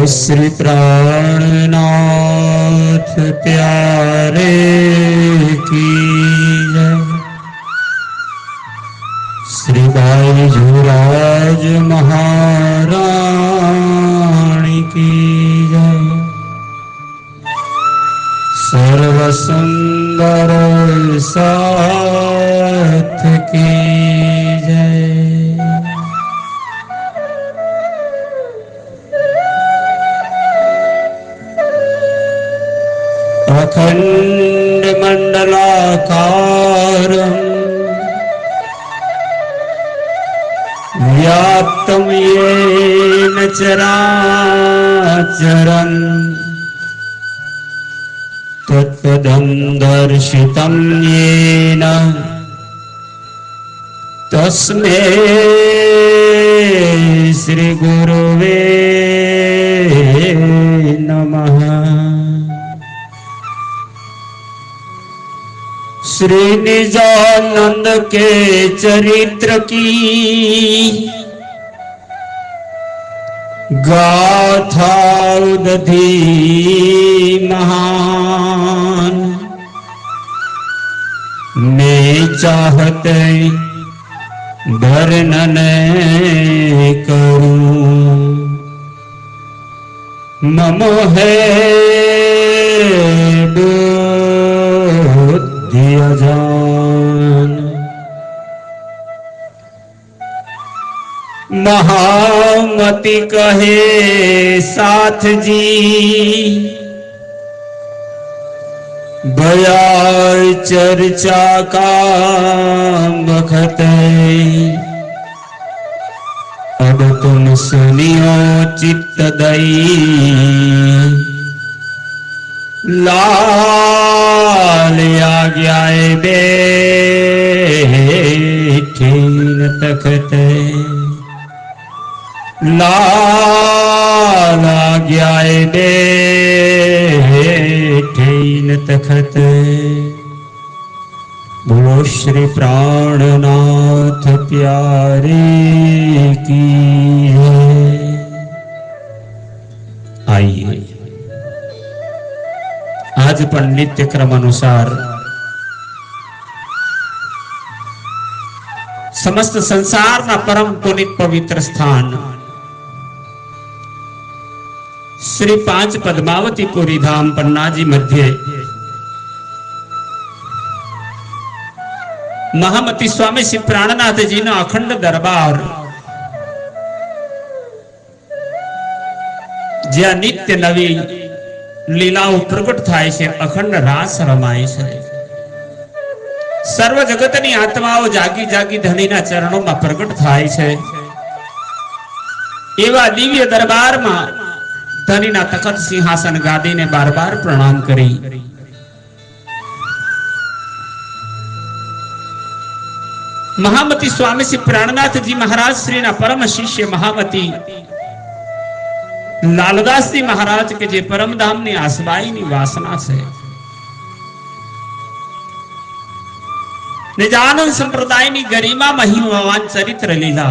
श्री प्राणनाथ प्यारे की जय। श्री बाईजूराज महारानी की जय। सर्व सुंदर साथ की जय। अखंड मंडलाकारं व्याप्तं येन चराचरं तत्पदं दर्शितं येन तस्मै श्री गुरुवे नमः। श्री निजानंद के चरित्र की गाथा उदधी महान, मैं चाहते वर्णन करूं। नमो है जान महामति कहे साथ जी, बयार चर्चा का बखत अब तुम सुनियो चित्त दई। लाल आज्ञाए बैठीन तखत, लाल आज्ञाए बैठीन तखत। बोलो श्री प्राणनाथ प्यारे की। आइए आज पण नित्य क्रम अनुसार समस्त संसार ना परम पुनित पवित्र स्थान श्री 5 पद्मावती पुरी धाम पन्नाजी मध्य महामती स्वामी श्री प्राणनाथ जी नो अखंड दरबार ज्या नित्य नवी लीलाओं प्रकट थाय छे, अखंड रास रमाय छे। सर्व जगतनी आत्माओं जागी जागी धनीना चरणों में प्रकट थाय छे। एवा दिव्य दरबार में धनीना तखत सिंहासन गादी ने बार बार प्रणाम करी। महामती स्वामी श्री प्राणनाथ जी महाराज श्री ना परम शिष्य महामती लालदास जी महाराज के जे परम धाम नी आसबाई नी वासना छे। निजानंद संप्रदाय नी गरिमा महिमावान चरित्र लीला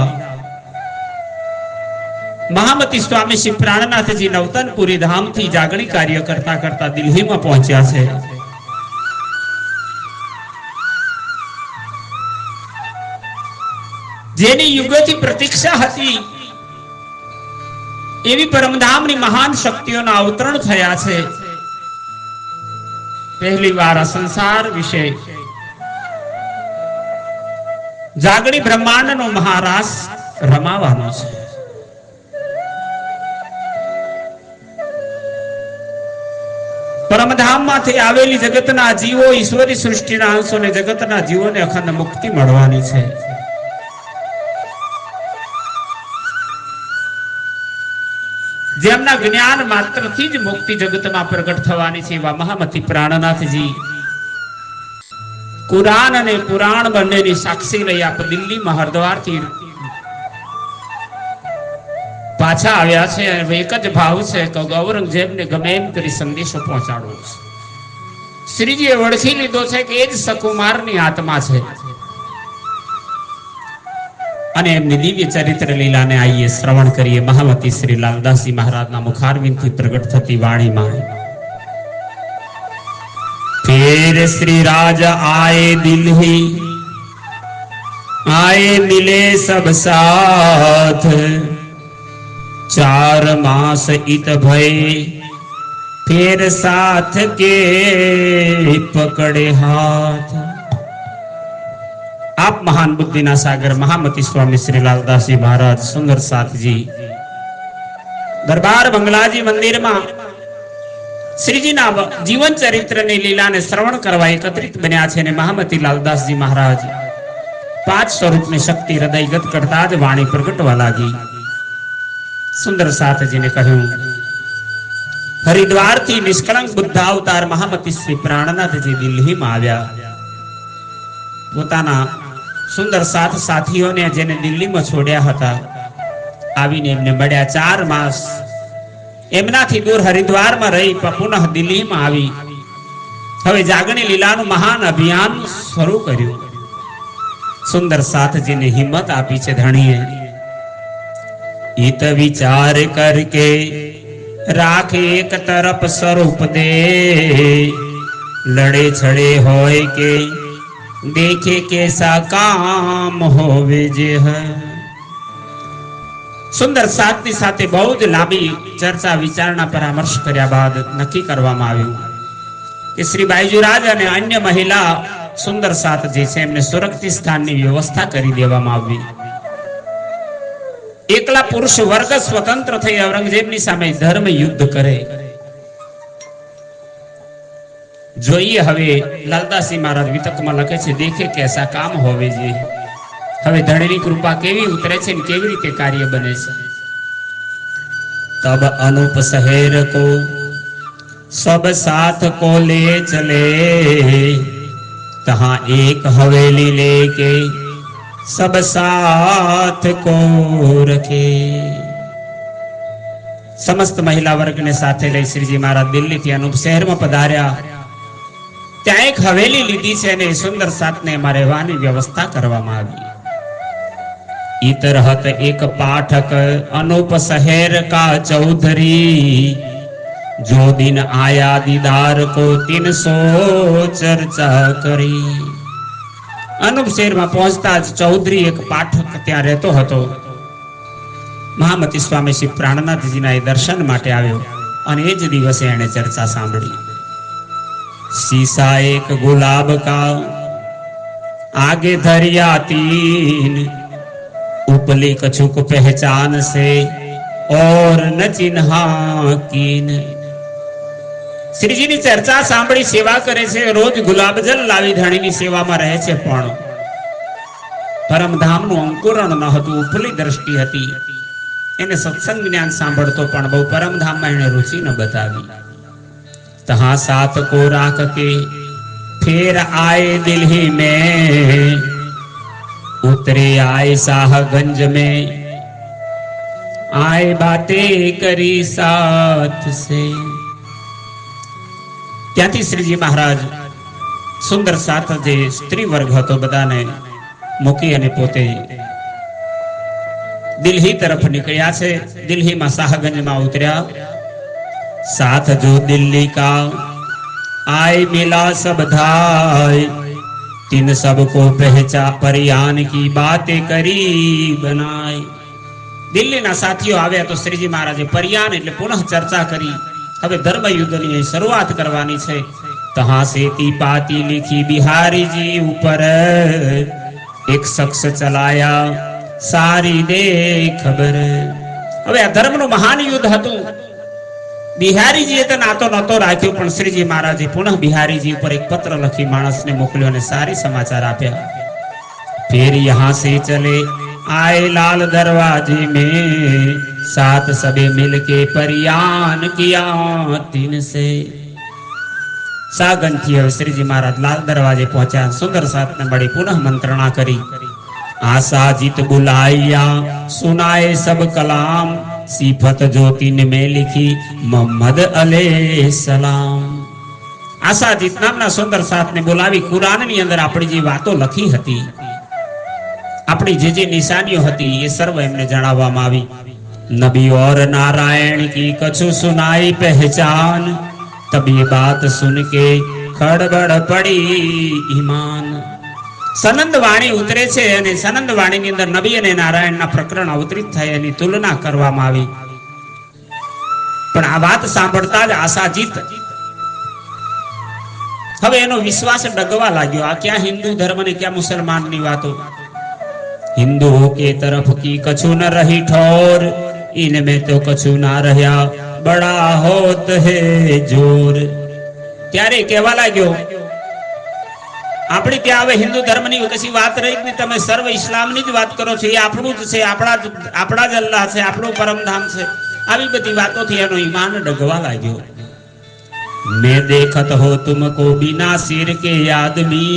महामती स्वामी श्री प्राणनाथ जी नवतनपुरी धाम थी जागणी कार्य करता करता दिल्ही में पहुंचा छे। जेनी युगोथी प्रतीक्षा हती एवी परमधामनी महान शक्तिओना अवतरण थया छे। पहली बार आ संसार विषय जागणी ब्रह्मांडनो महारास रमावानो छे। परमधाम मांथी आवेली जगतना जीवो ईश्वरी सृष्टिना अंशोने जगतना जीवोने अखंड मुक्ति मळवानी छे। जेमना ज्ञान मात्र थी ज मुक्ति जगत में प्रकट थवानी छे। एवा महामती प्राणनाथ जी कुरान अने पुराण बंनेनी साक्षी लई आप दिल्ली में हरद्वार थी पाछा आव्या छे। एक ज भाव छे के औरंगजेब ने गमे एम करी संदेशो पहोंचाडવો छे। श्रीजीए वळखी लीधो छे के ए ज सकुमारनी आत्मा छे અને એમની દિવ્ય ચરિત્ર લીલાને આઈએ શ્રવણ કરીએ મહામતી શ્રી લાલદાસજી મહારાજના મુખારવિંદથી પ્રગટ થતી વાણીમાં। फिर श्री राजा आए दिल्ली, आए मिले सब साथ, 4 मास इत भय फिर साथ के पकड़े हाथ। आप महान बुद्धिना सागर महामती स्वामी श्री लालदासजी महाराज सुंदर साथ जी दरबार बंगलाजी मंदिर में श्रीजीना जीवन चरित्र ने लीला ने श्रवण करवा एकत्रित बन्या छे ने महामती लालदासजी महाराज 5 स्वरूप ने शक्ति हृदयगत करता ज वाणी प्रगटवा लागी। सुंदर साथ जी ने कहूं हरिद्वार थी निष्कलंक बुद्ध अवतार महामती श्री प्राणनाथ जी दिल्ही में आव्या। पोताना सुंदर साथ साथीओ ने जेने दिल्ली में छोड्या हता आवीने एमने मळ्या। 4 मास एमनाथी दूर हरिद्वार में रही पुनः दिल्ली में आवी हवे जागणी लीलानु महान अभियान शुरू कर्यु। सुंदर साथ जी ने हिम्मत आपी छे धणीए इत विचार करके राख एक तरफ स्वरूप दे, लड़े छड़े होए के देखे कैसा काम होवे जे है। सुंदर साथनी साथे बहु ज लांबी चर्चा विचारणा परामर्श कर्या बाद नक्की करवामां आव्युं कि श्री बाईजीराज अने अन्य महिला सुंदर साथ जे छे एमने सुरक्षित स्थाननी व्यवस्था करी देवामां आवी। एकला पुरुष वर्ग स्वतंत्र थई औरंगजेबनी सामे धर्म युद्ध करे। जोईए हवे लालदासजी महाराज वितकमां लखे छे देखे कैसा काम होवे जे। हवे धणीनी कृपा केवी उतरे छे ने केवी रीते कार्य बने छे। तब अनूप शहर को सब साथ को ले चले, तहां एक हवेली लेके सब साथ को रखे। समस्त महिला वर्ग ने साथे लई श्रीजी महाराज दिल्ली थी अनूप शहर में पधार्या। त्यां एक हवेली लीधी छे ने सुंदर साथ ने मारे रहवानी व्यवस्था करवामां आवी। इतर हत एक पाठक अनूप शहर का चौधरी, जो दिन आया दीदार को 300 चर्चा करी। अनूप शहर में पहुंचता ज चौधरी एक पाठक त्यां रहतो हतो। महामती स्वामी श्री प्राणनाथ जी ना दर्शन माटे आव्यो अने ए ज दिवसे एणे चर्चा सांभळी। शीशा एक गुलाब का आगे धरिया 3, उपली कछुक पहचान से और न चिन्हा कीन। श्रीजी नी चर्चा सांभળી सेवा करे छे। रोज गुलाब जल लावी धणीनी सेवामां रहे छे पण परमधामनुं अंकुरण न हतुं, उपली दृष्टि हती। एने सत्संग ज्ञान सांभळतो पण बहु परमधाममां एणे रुचि न बतावी। तहां साथ को राख के फिर आए दिल्ली में, उतरे आए शाहगंज में, आए बातें करी साथ से। ત્યાંથી શ્રીજી મહારાજ સુંદર સાથ જે સ્ત્રી વર્ગ હતો બધાને મૂકી અને પોતે દિલ્હી તરફ નીકળ્યા છે। દિલ્હીમાં શાહગંજમાં ઉતર્યા। साथ जो दिल्ली का आए मिला सब धाय, 3 सबको पहचा परियान की बातें करी बनाए। दिल्ली ना साथियों आव्या तो श्रीजी महाराजे परियान એટલે પુનઃ ચર્ચા કરી। હવે ધર્મ યુદ્ધની શરૂઆત કરવાની છે। તહાં સેતી પાતી લીખી બિહારી जी ऊपर, एक शख्स चलाया सारी दे खबर। હવે આ ધર્મનું મહાન યુદ્ધ હતું। બિહારીજીએ તો નાતો નતો રાખ્યો પણ શ્રીજી મહારાજે પુનઃ બિહારીજી ઉપર એક પત્ર લખી માણસને મોકલ્યો અને સારી સમાચાર આપ્યા। फिर यहाँ से चले आए लाल दरवाजे में, साथ सबे मिलके परियान किया 3 से। सागन थी श्रीजी महाराज लाल दरवाजे पहुंचा। सुंदर साथ ने बड़ी पुनः मंत्रणा करी। आशा जीत बुलाइया सुनाए सब कलाम, सिफत ज्योति में लिखी मोहम्मद अलैहिस्सलाम। आशाजीत नामना सुंदर साथ ने बोलावी कुरान नी अंदर आपणी जी वातो लखी हती। આપણે આપણી જે નિશાનીઓ હતી એ સર્વ એમને જણાવવામાં આવી. नबी और नारायण की कछु सुनाई पहचान, तब ये बात सुन के खड़बड़ पड़ी ईमान. સનંદ વાણી ઉતરે છે અને સનંદ વાણીની અંદર નબી અને નારાયણના પ્રકરણ અવતરિત થાય એની તુલના કરવામાં આવી. પણ આ વાત સાંભળતા જ આશાજીત હવે એનો વિશ્વાસ ડગવા લાગ્યો. આ ક્યાં હિન્દુ ધર્મ ને ક્યાં મુસલમાનની વાતો. हिंदुओं के तरफ की कछु न रही ठोर, इनमें तो कछु ना રહ્યા बड़ा होत है जोर. ત્યારે કહેવા લાગ્યો આપણે ત્યાં હવે હિન્દુ ધર્મની કશી વાત રહી જ નહીં, તમે સર્વ ઇસ્લામની જ વાત કરો છો. એ આપણું જ છે, આપણા જ અલ્લાહ છે, આપણું પરમધામ છે. આવી બધી વાતોથી એનો ઈમાન ડગવા લાગ્યો. मैं देखत हो तुमको बिना सिर के आदमी,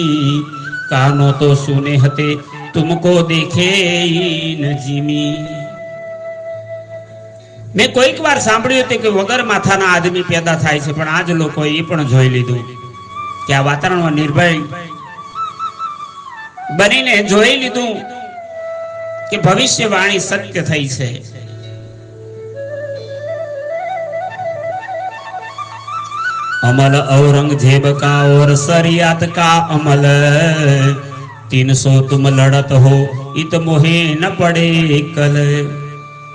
कानो तो सुने हते तुमको देखे न जीमी. મેં કોઈક વાર સાંભળ્યું હતું કે વગર માથાના આદમી પેદા થાય છે, પણ આજ લોકો એ પણ જોઈ લીધું કે આ વાતાવરણમાં નિર્ભય બનીને જોઈ લીધું કે ભવિષ્યવાણી સત્ય થઈ છે. अमल औरंगजेब का और शरियत का अमल, 300 तुम लड़त हो इत मोहे न पड़े कल.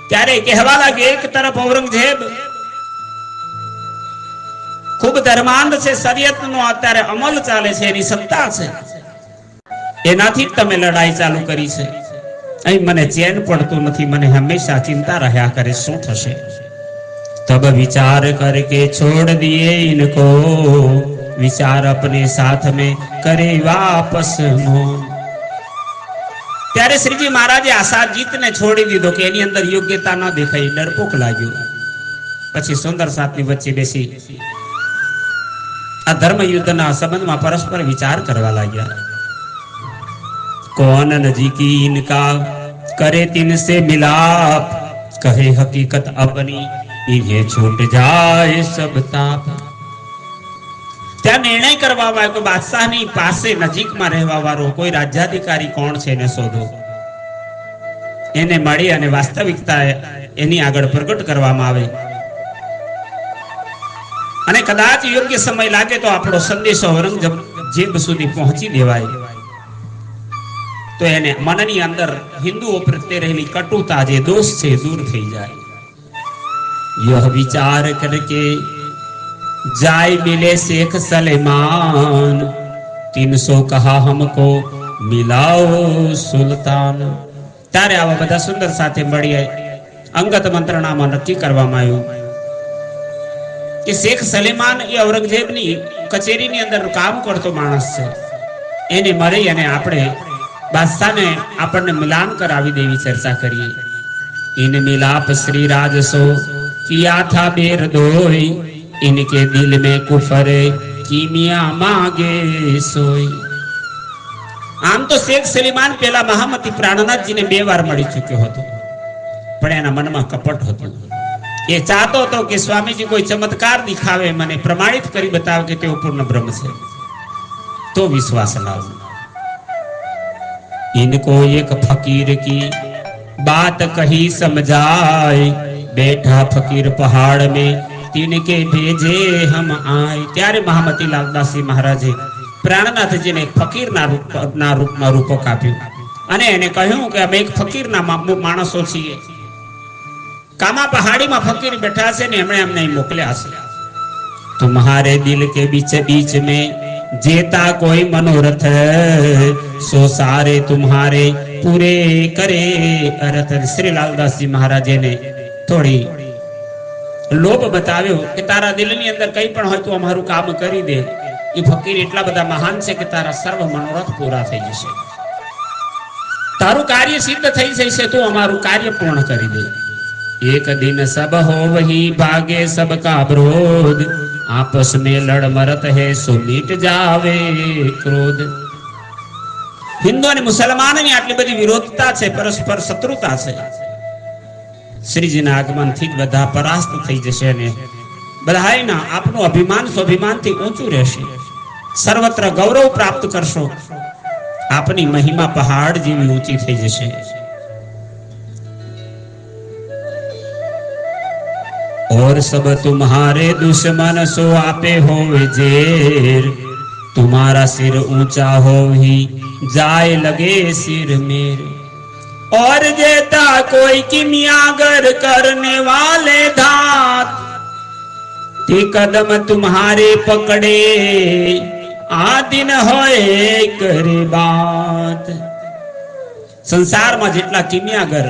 ત્યારે કહેવા લાગે એક તરફ ઔરંગઝેબ ખૂબ ધર્માંધ છે, શરિયતનો અત્યારે અમલ ચાલે છે, એની સત્તા છે, એનાથી તમે લડાઈ ચાલુ કરી છે. અહીં મને ચેન પડતું નથી, મને હંમેશા ચિંતા રહ્યા કરે શું થશે. तब विचार करके छोड़ दिए इनको, विचार अपने साथ में करे वापस मोन. ત્યારે શ્રીજી મહારાજે આશાજીતને છોડી દીધો કે એની અંદર યોગ્યતા ન દેખાઈ, ડરપોક લાગ્યો. પછી સુંદર સાતની વચ્ચે બેસી આ ધર્મ યુદ્ધના સંબંધમાં પરસ્પર વિચાર કરવા લાગ્યા. कौन नजीकी इनका करे तिनसे मिलाप, कहे हकीकत अपनी इन्हें छूट जाए सब ताप. ત્યાં નિર્ણય કરવામાં આવ્યો કે બાદશાહની પાસે નજીકમાં રહેવા વાળો કોઈ રાજ્યાધિકારી કોણ છે એને શોધો, એને મળી અને વાસ્તવિકતા એની આગળ પ્રગટ કરવામાં આવે અને કદાચ યોગ્ય સમય લાગે તો આપણો સંદેશો ઔરંગઝેબ સુધી પહોંચી દેવાય, તો એને મનની અંદર હિન્દુઓ પ્રત્યે રહેલી કટુતા જે દોષ છે દૂર થઈ જાય. यह विचार करके जाय मिले शेख सलेमान, 300 कहा हमको मिलाओ सुल्तान. ત્યારે આવા બધા સુંદર સાથે મળી અંગત મંત્રણામાં નક્કી કરવામાં આવ્યું કે શેખ સલેમાન એ ઔરંગઝેબની કચેરીની અંદર કામ કરતો માણસ છે, એને મળી અને આપણે બાદશાહને આપણને મિલાન કરાવી દેવી ચર્ચા કરીએ. इन मिलाप श्री राजसो किया था बेरदोई, इनके दिल में कुफर कीमिया मांगे सोई. આમ તો શેખ સલીમાન પેલા મહામતી પ્રાણનાથજીને 2 વાર મળી ચૂક્યો હતો, પણ એના મનમાં કપટ હતું. એ ચાહતો હતો કે સ્વામીજી કોઈ ચમત્કાર દિખાવે, મને પ્રમાણિત કરી બતાવે કે તેઓ પૂર્ણ બ્રહ્મ છે, તો વિશ્વાસ લાવો. इनको एक फकीर की बात कही समझाए, बैठा फकीर पहाड़ में तिनके भेजे हम आए. ત્યારે મહામતી લાલદાસજી મહારાજે પ્રાણનાથજીને એક ફકીરના રૂપમાં રૂપક આપ્યું અને એને કહ્યું કે અમે એક ફકીરના માણસો છીએ, કામા પહાડીમાં ફકીર બેઠા છે ને એમણે અમને મોકલ્યા છે. तुम्हारे दिल के बीच बीच में जेता कोई मनोरथ, सो सारे तुम्हारे पूरे करे अरथ. श्री लालदासजी महाराजे ने થોડી લોભ બતાવ્યો કે તારા દિલની અંદર કંઈ પણ હોય તો અમારું કામ કરી દે. એ ફકીર એટલા બધા મહાન છે કે તારા સર્વ મનોરથ પૂરા થઈ જશે, તારું કાર્ય સિદ્ધ થઈ જશે, તો અમારું કાર્ય પૂર્ણ કરી દે. એક દિન સબ હો વહી ભાગે સબકા વિરોધ, आपस में लड़ मरत है सो मिट जावे क्रोध. हिंदू અને મુસલમાનની આટલી બધી વિરોધતા છે, પરસ્પર શત્રુતા છે, શ્રીજીના આગમનથી બધા પરાસ્ત થઈ જશે અને બધાયના આપનું અભિમાન સ્વાભિમાનથી ઊંચું રહેશે, સર્વત્ર ગૌરવ પ્રાપ્ત કરશો આપની મહિમા પહાડ જેવી ઊંચી થઈ જશે। और सब तुम्हारे दुश्मन सो आपे होवे जेर, तुम्हारा सिर ऊंचा हो ही जाए लगे सिर मेरे। और जेता कोई किमियागर करने वाले धात, ते कदम तुम्हारे पकड़े आ दिन होए करे बात। संसार में जेटला किमियागर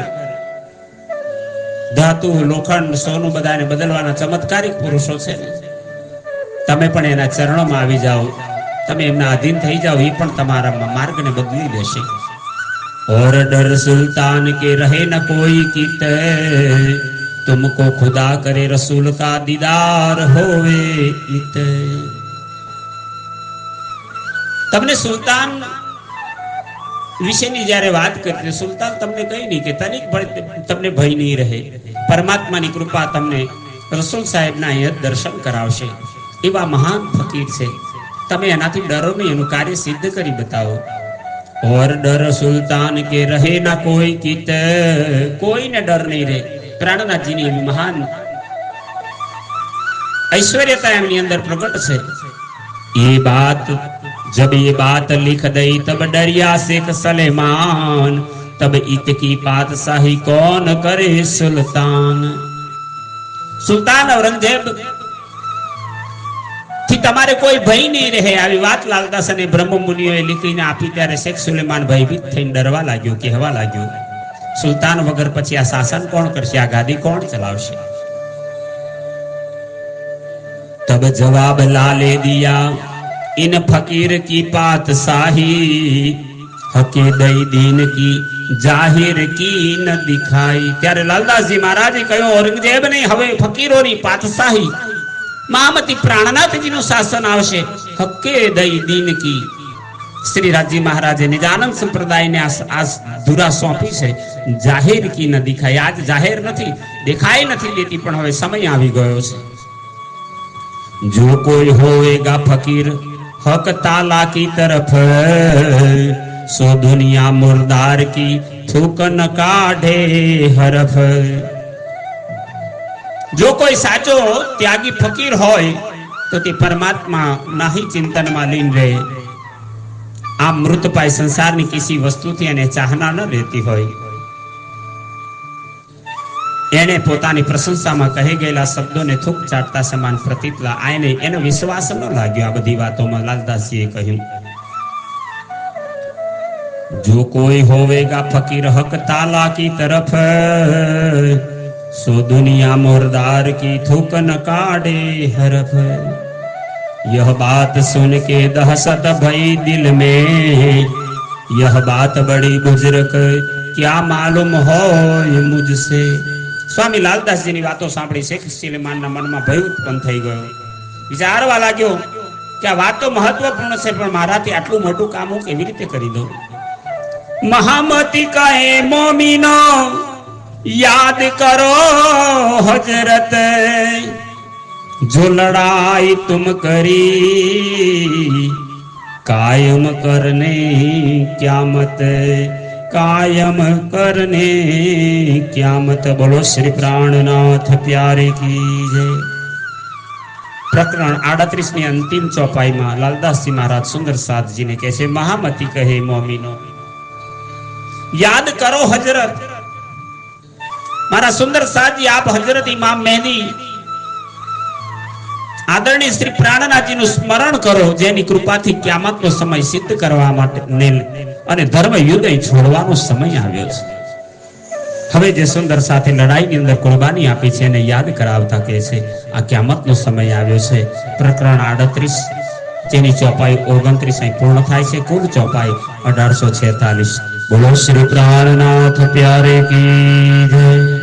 धातु लोखंड सोनू बधाने बदलवाना चमत्कारिक पुरुषो छे ने, तमे पण एना चरणोमां आवी जाओ, तमे एमना अधीन थई जाओ, ई पण तमारा मार्गने बदली देशे। और डर सुल्तान के रहे न कोई कित, तुमको खुदा करे रसूल का दीदार होवे इत। तमने सुल्तान विषयनी ज्यारे बात करते, सुल्तान तमने कही नहीं कि तनिक तमने भय नहीं रहे, परमात्मानी कृपा तमने रसूल साहेबना अहींया दर्शन करावशे। एवा महान फकीर छे, तमे एनाथी डरो नहीं, एनुं कार्य सिद्ध करी बताओ। और डर सुल्तान के रहे ना कोई कित, कोई ने डर नहीं रहे। प्राणनाथ जी ની महान ऐश्वर्यता एमनी अंदर प्रकट छे। ये बात जब ये बात लिख दई तब डरिया शेख सलेमान, तब इत की पातशाही कौन करे सुल्तान। सुल्तान औरंगजेब થી તમારે કોઈ ભય નહીં રહે આવી વાત લાલદાસ અને બ્રહ્મ મુનિઓએ લીખીને આપી ત્યારે શેખ સુલેમાન ભયભીત થઈને ડરવા લાગ્યો, કહેવા લાગ્યો, સુલતાન વગર પછી આ શાસન કોણ કરશે, આ ગાદી કોણ ચલાવશે। तब जवाब लाले दिया इन फकीर की पातशाही, हके दई दीन की जाहिर की न दिखाई। त्यारे लालदास जी महाराजे कह्यो औरंगजेब ने हवे फकीरोनी पातशाही महामती प्राणनाथ जी नु शासन आवशे, हके दई दीन की। श्री राजी महाराजे निजानंद संप्रदाय ने आ धुरा सौंपी छे, जाहिर की न दिखाई। आज जाहिर नथी, देखाई नथी देती, पण हवे समय आवी गयो छे। जो कोई होएगा फकीर हक ताला की तरफ, सो दुनिया मुर्दार की थूक न काढ़े हरफ। जो कोई साचो त्यागी फकीर होय तो ते परमात्मा नाही चिंतन में लीन रहे। आ मृत पाय संसार की किसी वस्तु थी एने चाहना न रहती होय। एने पोतानी प्रशंसा में कहे गયેલા शब्दों ने थूक चाटता समान प्रतीत आने एनो विश्वास न लाग्यो। आ बधी वातों में लालदासजीए कह्युं, जो कोई होवेगा फकीर हक ताला की तरफ, सो दुनिया मुर्दार की थूक न काढ़े हरफ। यह बात सुन के दहशत भई दिल में, यह बात बड़ी बुजुर्ग क्या मालूम हो मुझसे। स्वामी लालदास जी बातों सांभળી शेख सुलेमान मन में भय उत्पन्न थई गयो। विचारवा लाग्यो कि आ वात तो महत्वपूर्ण छे, पण माराथी आटલું મોટું કામ હું કેવી રીતે કરી દઉં। महामती कहे मोमिनो याद करो हजरत, जो लड़ाई तुम करी कायम करने क्यामत, कायम करने क्यामत। बोलो श्री प्राणनाथ प्यारे की जय। प्रकरण 38 ની અંતિમ ચોપાઈમાં લાલદાસજી મહારાજ સુંદર સાધજીને કહે છે, महामती कहे मोमिनो याद करो हजरत। मारा सुंदर साथी आप हजरत इमाम मेहदी आदरणीय श्री प्राणनाथ जी નું સ્મરણ કરો, જેની કૃપાથી કિયામતનો સમય સિદ્ધ કરવા માટે અને ધર્મ યુદ્ધ છોડવાનો સમય આવ્યો છે। હવે જે સુંદર સાથે લડાઈની અંદર કુરબાની આપી છે એને યાદ કરાવતા કહે છે, આ કિયામતનો સમય આવ્યો છે। પ્રકરણ 38 જેની ચોપાઈ 29 અહીં પૂર્ણ થાય છે। કુલ ચોપાઈ 1846। बोलो श्री प्राणनाथ प्यारे की जय।